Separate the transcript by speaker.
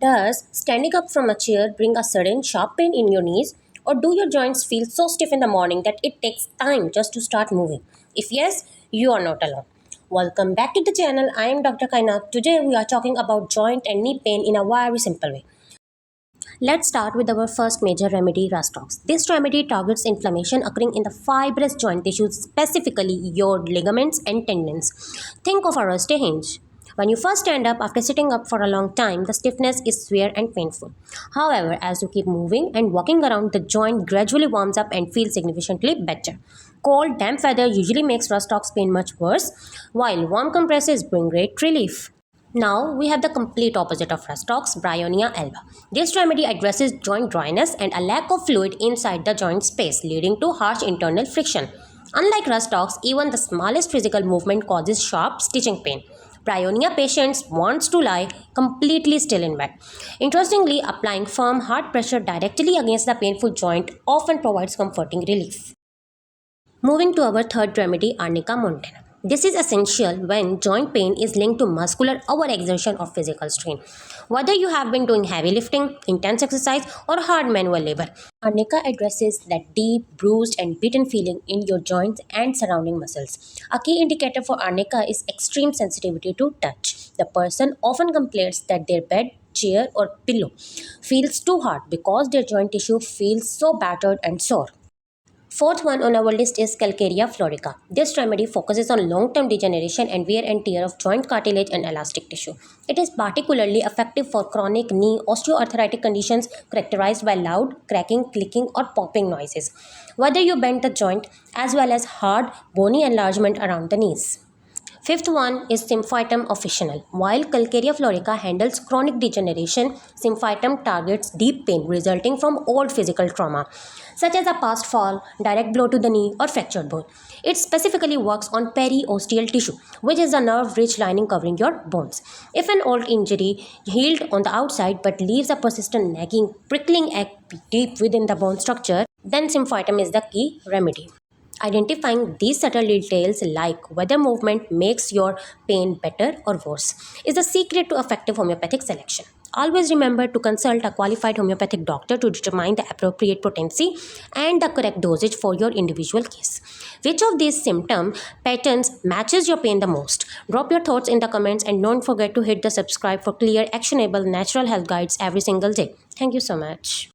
Speaker 1: Does standing up from a chair bring a sudden sharp pain in your knees? Or do your joints feel so stiff in the morning that it takes time just to start moving? If yes, you are not alone. Welcome back to the channel. I am Dr. Kainaat. Today we are talking about joint and knee pain in a very simple way. Let's start with our first major remedy, Rastox. This remedy targets inflammation occurring in the fibrous joint tissues, specifically your ligaments and tendons. Think of a rusty hinge. When you first stand up after sitting up for a long time, the stiffness is severe and painful. However, as you keep moving and walking around, the joint gradually warms up and feels significantly better. Cold, damp weather usually makes Rastox pain much worse, while warm compresses bring great relief. Now we have the complete opposite of Rastox, Bryonia alba. This remedy addresses joint dryness and a lack of fluid inside the joint space, leading to harsh internal friction. Unlike Rastox, even the smallest physical movement causes sharp stitching pain. Bryonia patients wants to lie completely still in bed. Interestingly, applying firm hard pressure directly against the painful joint often provides comforting relief. Moving to our third remedy, Arnica montana. This is essential when joint pain is linked to muscular overexertion or physical strain. Whether you have been doing heavy lifting, intense exercise, or hard manual labor, Arnica addresses that deep, bruised, and beaten feeling in your joints and surrounding muscles. A key indicator for Arnica is extreme sensitivity to touch. The person often complains that their bed, chair, or pillow feels too hard because their joint tissue feels so battered and sore. Fourth one on our list is Calcarea florica. This remedy focuses on long-term degeneration and wear and tear of joint cartilage and elastic tissue. It is particularly effective for chronic knee osteoarthritic conditions characterized by loud cracking, clicking, or popping noises, whether you bend the joint as well as hard, bony enlargement around the knees. Fifth one is Symphytum officinal. While Calcarea florica handles chronic degeneration, Symphytum targets deep pain resulting from old physical trauma, such as a past fall, direct blow to the knee, or fractured bone. It specifically works on periosteal tissue, which is a nerve-rich lining covering your bones. If an old injury healed on the outside but leaves a persistent nagging, prickling ache deep within the bone structure, then Symphytum is the key remedy. Identifying these subtle details like whether movement makes your pain better or worse is the secret to effective homeopathic selection. Always remember to consult a qualified homeopathic doctor to determine the appropriate potency and the correct dosage for your individual case. Which of these symptom patterns matches your pain the most? Drop your thoughts in the comments and don't forget to hit the subscribe for clear, actionable natural health guides every single day. Thank you so much.